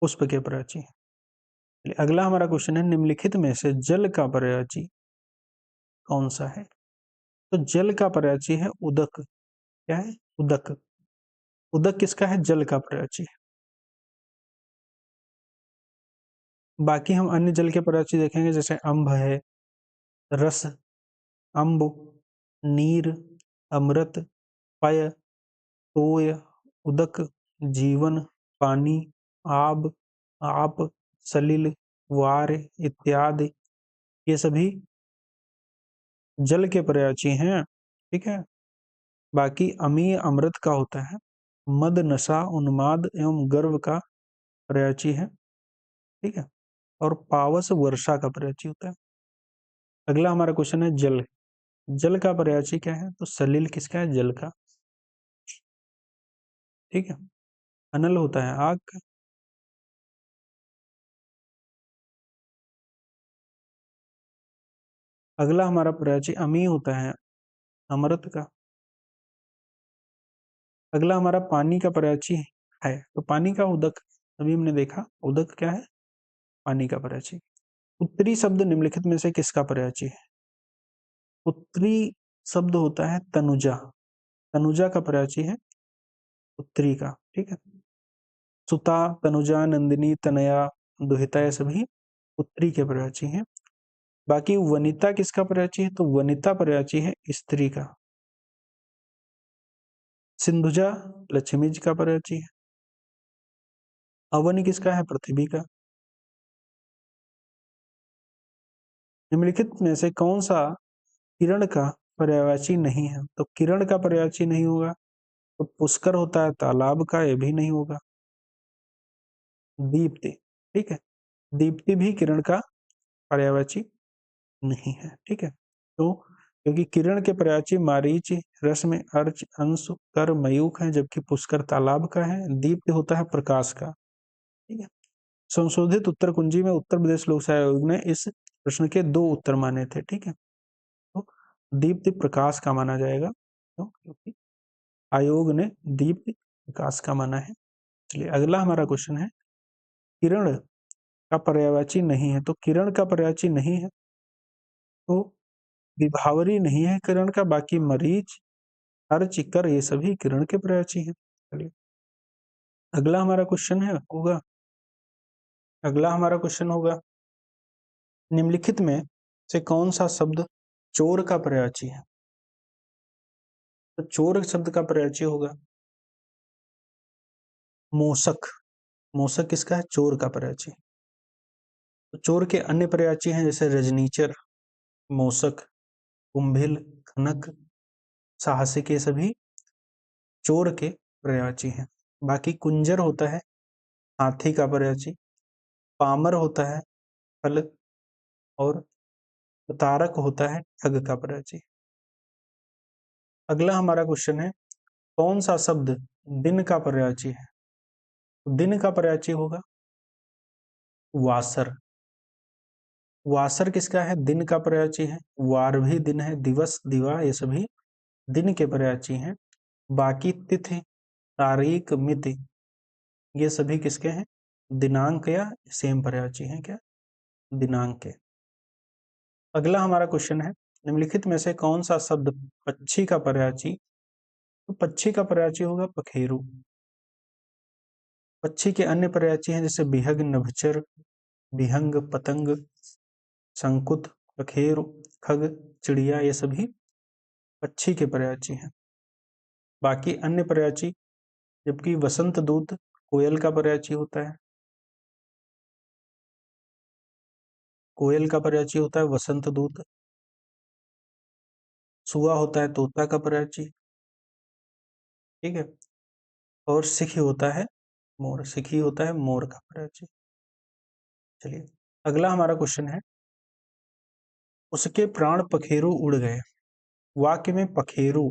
पुष्प के पर्यायची है। चलिए, अगला हमारा क्वेश्चन है, निम्नलिखित में से जल का पर्यायची कौन सा है? तो जल का पर्यायची है उदक। क्या है? उदक। उदक किसका है? जल का पर्यायची है। बाकी हम अन्य जल के पर्यायची देखेंगे, जैसे अम्भ है, रस, अम्ब, नीर, अमृत, पय, तोय, उदक, जीवन, पानी, आब, आप, सलिल, वार इत्यादि, ये सभी जल के पर्यायची हैं, ठीक है। बाकी अमीय अमृत का होता है, मद, नशा, उन्माद एवं गर्व का पर्यायची है, ठीक है। और पावस वर्षा का पर्यायची होता है। अगला हमारा क्वेश्चन है जल। जल का पर्यायची क्या है? तो सलिल किसका है? जल का, ठीक है। अनल होता है आग का। अगला हमारा पर्यायची अमी होता है अमृत का। अगला हमारा पानी का पर्यायची है, तो पानी का उदक, अभी हमने देखा उदक क्या है? पानी का पर्यायची। उत्तरी शब्द निम्नलिखित में से किसका पर्यायची है? उत्तरी शब्द होता है तनुजा। तनुजा का पर्यायची है उत्तरी का, ठीक है। सुता, तनुजा, नंदिनी, तनया, दुहिता, ये सभी उत्तरी के पर्यायची हैं। बाकी वनिता किसका पर्यायची है? तो वनिता पर्यायची है स्त्री का। सिंधुजा लक्ष्मी जी का पर्यायची है। अवनि किसका है? पृथ्वी का। निम्नलिखित में से कौन सा किरण का पर्यायवाची नहीं है? तो किरण का पर्यायवाची नहीं होगा, तो पुष्कर होता है तालाब का, ये भी नहीं होगा। दीप्ति, ठीक है। दीप्ति भी किरण का पर्यायवाची नहीं है, ठीक है। तो क्योंकि किरण के पर्यायवाची मारीच, रश्मि, अर्च, अंशु, कर, मयूख है, जबकि पुष्कर तालाब का है। दीप्ति होता है प्रकाश का, ठीक है। संशोधित उत्तर कुंजी में उत्तर प्रदेश लोक सेवा आयोग ने इस प्रश्न के 2 उत्तर माने थे, ठीक है। तो दीप्ति प्रकाश का माना जाएगा, तो क्योंकि आयोग ने दीप्ति प्रकाश का माना है। चलिए, अगला हमारा क्वेश्चन है, किरण का पर्यायवाची नहीं है। तो किरण का पर्यायवाची नहीं है, तो विभावरी नहीं है किरण का। बाकी मरीच, अर्च, कर, ये सभी किरण के पर्यायवाची हैं। चलिए, अगला हमारा क्वेश्चन होगा, अगला हमारा क्वेश्चन होगा, निम्नलिखित में से कौन सा शब्द चोर का पर्यायवाची है? तो चोर शब्द का पर्यायवाची होगा मोसक। मोसक किसका है? चोर का पर्यायवाची। तो चोर के अन्य पर्यायवाची हैं, जैसे रजनीचर, मोसक, कुंभिल, खनक, साहसिक, ये सभी चोर के पर्यायवाची हैं। बाकी कुंजर होता है हाथी का पर्यायवाची, पामर होता है फल, और तारक होता है ठग का पर्यायवाची। अगला हमारा क्वेश्चन है, कौन सा शब्द दिन का पर्यायवाची है? दिन का पर्यायची होगा वासर। वासर किसका है? दिन का पर्यायची है। वार भी दिन है, दिवस, दिवा ये सभी दिन के पर्यायची हैं। बाकी तिथि, तारीख, मिति ये सभी किसके हैं? दिनांक या सेम पर्यायची हैं। क्या? दिनांक के। अगला हमारा क्वेश्चन है निम्नलिखित में से कौन सा शब्द पक्षी का पर्यायची? तो पक्षी का पर्यायची होगा पखेरु। पक्षी के अन्य पर्यायची हैं जैसे बिहग, नभचर, विहंग, पतंग, शंकुत, पखेरु, खग, चिड़िया ये सभी पक्षी के पर्यायची हैं। बाकी अन्य पर्यायची, जबकि वसंत दूत कोयल का पर्यायची होता है। कोयल का पर्यायची होता है वसंत दूत। सुआ होता है तोता का पर्यायची, ठीक है। और सिखी होता है मोर, सिखी होता है मोर का पर्यायची। चलिए अगला हमारा क्वेश्चन है उसके प्राण पखेरु उड़ गए। वाक्य में पखेरु,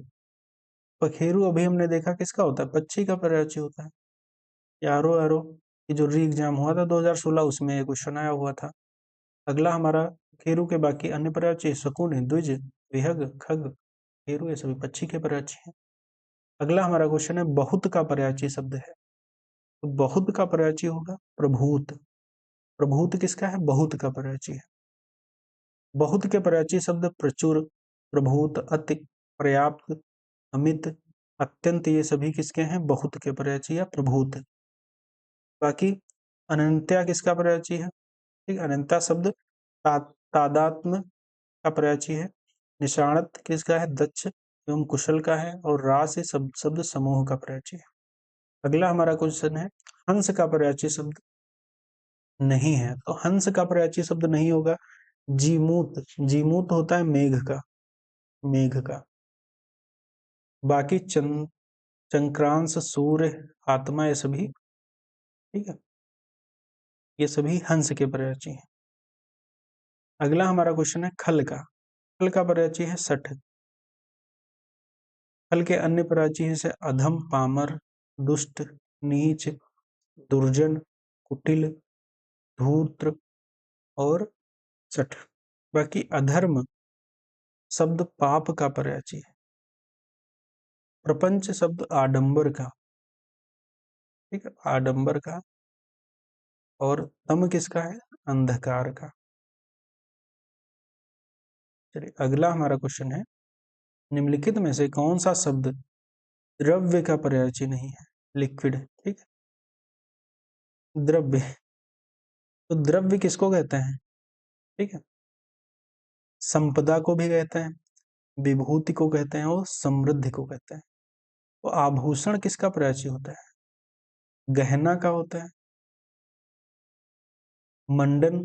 पखेरु अभी हमने देखा किसका होता है? पक्षी का पर्यायची होता है। यारो यारो ये जो री एग्जाम हुआ था 2016 उसमें ये क्वेश्चन आया हुआ था। अगला हमारा पखेरु के बाकी अन्य पर्यायची शकुन, द्विज, विहग, खग, पखेरु ये सभी पक्षी के पर्यायची हैं। अगला हमारा क्वेश्चन है बहुत का पर्यायची शब्द है। तो बहुत का पर्यायची होगा प्रभूत। प्रभूत किसका है? बहुत का पर्यायची है। बहुत के पर्यायची शब्द प्रचुर, प्रभूत, अति, पर्याप्त, अमित, अत्यंत ये सभी किसके हैं? बहुत के पर्यायची या प्रभूत। बाकी अनंत्या किसका पर्यायची है? ठीक, अनंता शब्द तादात्म्य का पर्यायची है। निशाणत किसका है? दक्ष एवं कुशल का है। और रास शब्द समूह का पर्यायची है। अगला हमारा क्वेश्चन है हंस का पर्यायची शब्द नहीं है। तो हंस का पर्यायची शब्द नहीं होगा जीमूत। जीमूत होता है मेघ का, मेघ का। बाकी चंक्रांश, सूर्य, आत्मा ये सभी, ठीक है, ये सभी हंस के पर्यायची हैं। अगला हमारा क्वेश्चन है खल का। खल का पर्यायची है सठ। खल के अन्य पर्यायची जैसे अधम, पामर, दुष्ट, नीच, दुर्जन, कुटिल, धूर्त और सठ। बाकी अधर्म शब्द पाप का पर्यायची है। प्रपंच शब्द आडंबर का, ठीक है, आडंबर का। और तम किसका है? अंधकार का। चलिए अगला हमारा क्वेश्चन है निम्नलिखित में से कौन सा शब्द द्रव्य का पर्यायची नहीं है? लिक्विड, ठीक है, द्रव्य। तो द्रव्य किसको कहते हैं? ठीक है, संपदा को भी कहते हैं, विभूति को कहते हैं और समृद्धि को कहते हैं। तो आभूषण किसका पर्यायची होता है? गहना का होता है। मंडन,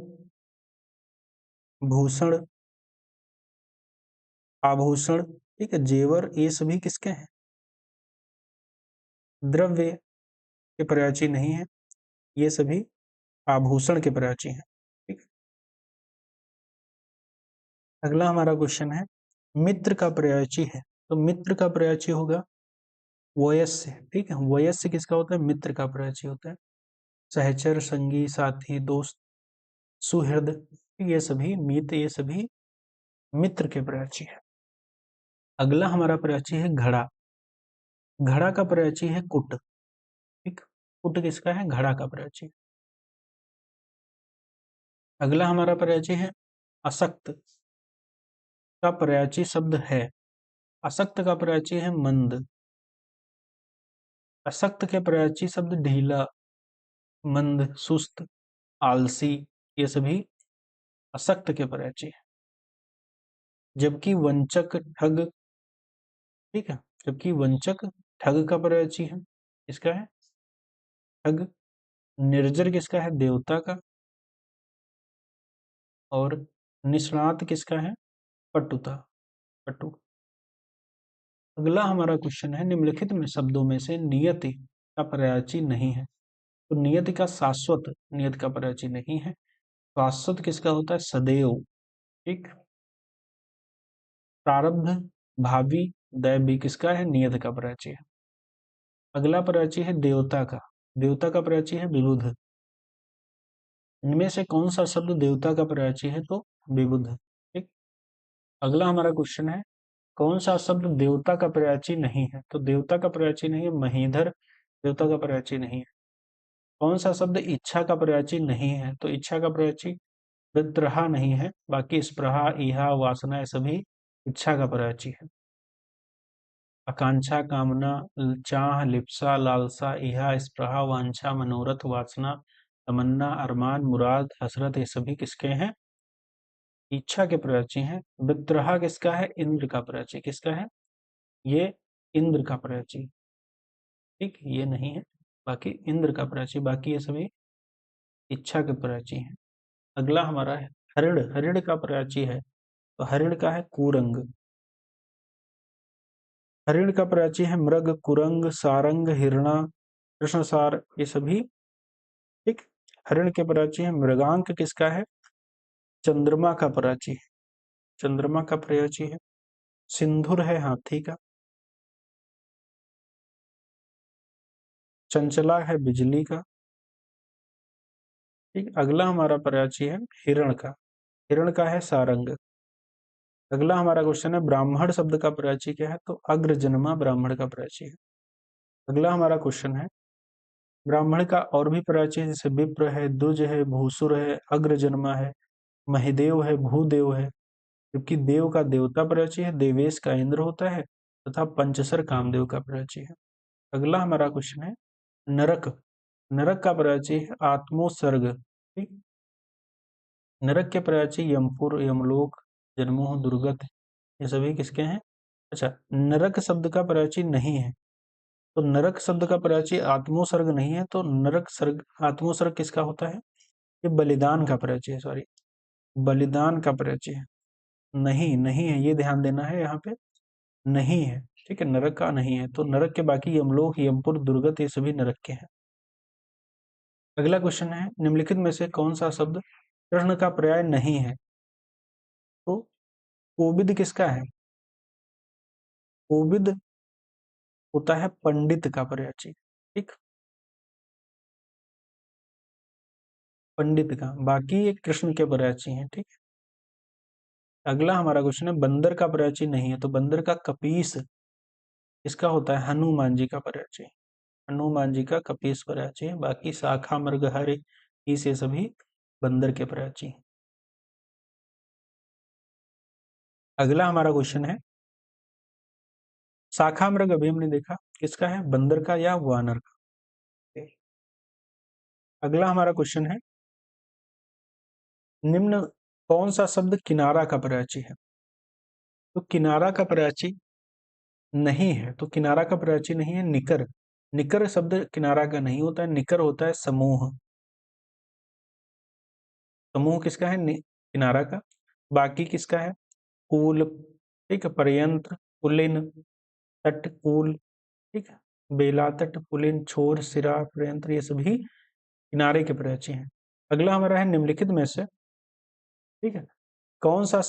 भूषण, आभूषण, ठीक है, जेवर ये सभी किसके हैं? द्रव्य के पर्यायची नहीं है, ये सभी आभूषण के पर्यायची हैं। ठीक है। अगला हमारा क्वेश्चन है मित्र का पर्यायची है। तो मित्र का पर्यायची होगा वयस्य, ठीक है। वयस्य किसका होता है? मित्र का पर्यायची होता है। सहचर, संगी, साथी, दोस्त, सुहृद ये सभी मित्र, ये सभी मित्र के पर्यायची है। अगला हमारा पर्यायची है घड़ा। घड़ा का पर्यायची है कुट, ठीक। कुट किसका है? घड़ा का पर्यायची। अगला हमारा पर्यायची है असक्त का पर्यायची शब्द है। असक्त का पर्यायची है मंद। असक्त के पर्यायची शब्द ढीला, मंद, सुस्त, आलसी ये सभी असक्त के पर्यायची है। जबकि वंचक, ठग, ठीक है, जबकि वंचक ठग का पर्यायची है। किसका है? ठग। निर्जर किसका है? देवता का। और निष्णात किसका है? पटुता, पटु। अगला हमारा क्वेश्चन है निम्नलिखित में शब्दों में से नियति का पर्यायची नहीं है। तो नियति का शाश्वत, नियत का पर्यायची नहीं है। शाश्वत किसका होता है? सदैव, ठीक। प्रारब्ध, भावी, दैवी किसका है? नियत का पर्यायची है। अगला पर्यायची है देवता का। देवता का पर्यायची है विबुध। इनमें से कौन सा शब्द देवता का पर्यायची है? तो विबुध। ठीक। अगला हमारा क्वेश्चन है, कौन सा शब्द देवता का पर्यायची नहीं है? तो देवता का पर्यायची नहीं है महीधर, देवता का पर्यायची नहीं है। कौन सा शब्द इच्छा का पर्यायची नहीं है? तो इच्छा का पर्यायची वित्रहा नहीं है, बाकी स्पृहा, इहा, वासना ये सभी इच्छा का पर्यायची है। आकांक्षा, कामना, चाह, लिप्सा, लालसा, इहा, स्पृहा, वांछा, मनोरथ, वासना, तमन्ना, अरमान, मुराद, हसरत ये सभी किसके हैं? इच्छा के पर्यायची हैं। वित्रहा किसका है? इंद्र का पर्यायची। किसका है? ये इंद्र का पर्यायची। ठीक, ये नहीं है, बाकी इंद्र का पर्यायची, बाकी ये सभी इच्छा के पर्यायची हैं। अगला हमारा है हरिण। हरिण का पर्यायची है, तो हरिण का है कुरंग। हरिण का पर्यायची है मृग, कुरंग, सारंग, हिरणा, कृष्णसार ये सभी। ठीक। हरिण के पर्यायची है। मृगांक किसका है? चंद्रमा का पर्यायची है। चंद्रमा का पर्यायची है। सिंधुर है हाथी का। चंचला है बिजली का। ठीक। अगला हमारा पर्यायची है हिरण का। हिरण का है सारंग। अगला हमारा क्वेश्चन है ब्राह्मण शब्द का पर्यायची क्या है? तो अग्रजन्मा ब्राह्मण का पर्यायची है। अगला हमारा क्वेश्चन है ब्राह्मण का और भी पर्यायची है, जैसे विप्र है, द्विज है, भूसुर है, अग्रजन्मा है, महिदेव है, भूदेव है। क्योंकि देव का देवता पर्यायची है, देवेश का इंद्र होता है, तथा पंचसर कामदेव का पर्यायची है। अगला हमारा क्वेश्चन है नरक। नरक का पर्यायची है आत्मोसर्ग। ठीक। नरक के पर्यायची यमपुर, यमलोक, जन्मोह, दुर्गत ये सभी किसके हैं? अच्छा, नरक शब्द का पर्यायची नहीं है, तो नरक शब्द का पर्यायची आत्मोसर्ग नहीं है, तो नरक सर्ग आत्मोसर्ग किसका होता है? ये बलिदान का पर्यायची है, सॉरी, बलिदान का पर्यायची है। नहीं, नहीं है, ये ध्यान देना है यहाँ पे, नहीं है। ठीक है, नरक का नहीं है, तो नरक के बाकी यमलोक, यमपुर, दुर्गत ये सभी नरक के हैं। अगला क्वेश्चन है निम्नलिखित में से कौन सा शब्द कृष्ण का पर्याय नहीं है? तो कोविद किसका है? कोविद होता है पंडित का पर्यायची। ठीक, पंडित का, बाकी ये कृष्ण के पर्यायची हैं। ठीक। अगला हमारा क्वेश्चन है बंदर का पर्यायची नहीं है, तो बंदर का कपीस इसका होता है हनुमान जी का पर्यायची। हनुमान जी का कपीस पर्यायची है, बाकी शाखा, मृग, हर, ईस ये सभी बंदर के पर्यायची हैं। अगला हमारा क्वेश्चन है शाखा मृग अभी हमने देखा किसका है? बंदर का या वानर का। अगला हमारा क्वेश्चन है निम्न कौन सा शब्द किनारा का पर्यायची है? तो किनारा का पर्यायची नहीं है, तो किनारा का पर्यायची नहीं है निकर। निकर शब्द किनारा का नहीं होता है, निकर होता है समूह। समूह किसका है? किनारा का। बाकी किसका है? कूल। ठीक है, पर्यंत्र, पुलिन, तट, कूल। ठीक है, बेला, तट, पुलिन, छोर, सिरा, पर्यंत्र ये सभी किनारे के पर्यायची हैं। अगला हमारा है निम्नलिखित में से, ठीक है, कौन सा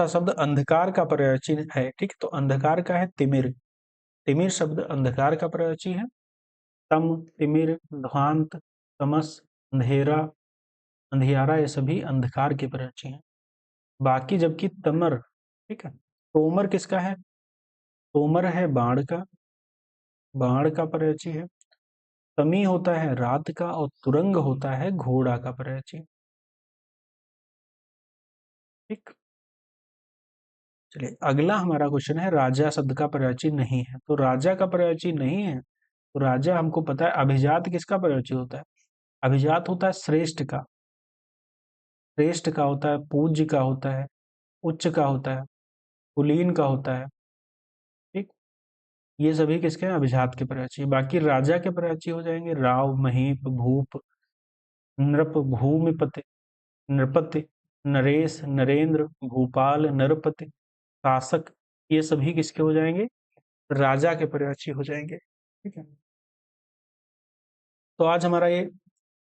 शब्द अंधकार का पर्यायची है? ठीक, तो अंधकार का है तिमिर। तिमिर शब्द अंधकार का पर्यायची है। तम, तिमिर, ध्वांत, तमस, अंधेरा, अंधियारा ये सभी अंधकार के पर्यायची हैं। बाकी जबकि तमर, ठीक है, तोमर किसका है? तोमर है बाण का, बाण का पर्यायची है। तमी होता है रात का, और तुरंग होता है घोड़ा का पर्यायची। ठीक। चलिए अगला हमारा क्वेश्चन है राजा शब्द का पर्यायची नहीं है, तो राजा का पर्यायची नहीं है, तो राजा हमको पता है। अभिजात किसका पर्यायची होता है? अभिजात होता है श्रेष्ठ का। श्रेष्ठ का होता है, पूज्य का होता है, उच्च का होता है, कुलीन का होता है। ठीक, ये सभी किसके हैं? अभिजात के पर्यायची। बाकी राजा के पर्यायची हो जाएंगे राव, महीप, भूप, नृप, भूमिपति, नृपति, नरेश, नरेंद्र, भूपाल, नरपति, शासक ये सभी किसके हो जाएंगे? राजा के पर्यायची हो जाएंगे। ठीक है, तो आज हमारा ये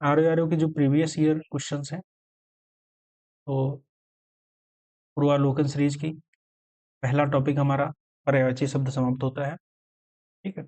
आर के जो प्रीवियस ईयर क्वेश्चंस हैं, तो पूर्वालोकन सीरीज की पहला टॉपिक हमारा पर्यायवाची शब्द समाप्त होता है। ठीक है,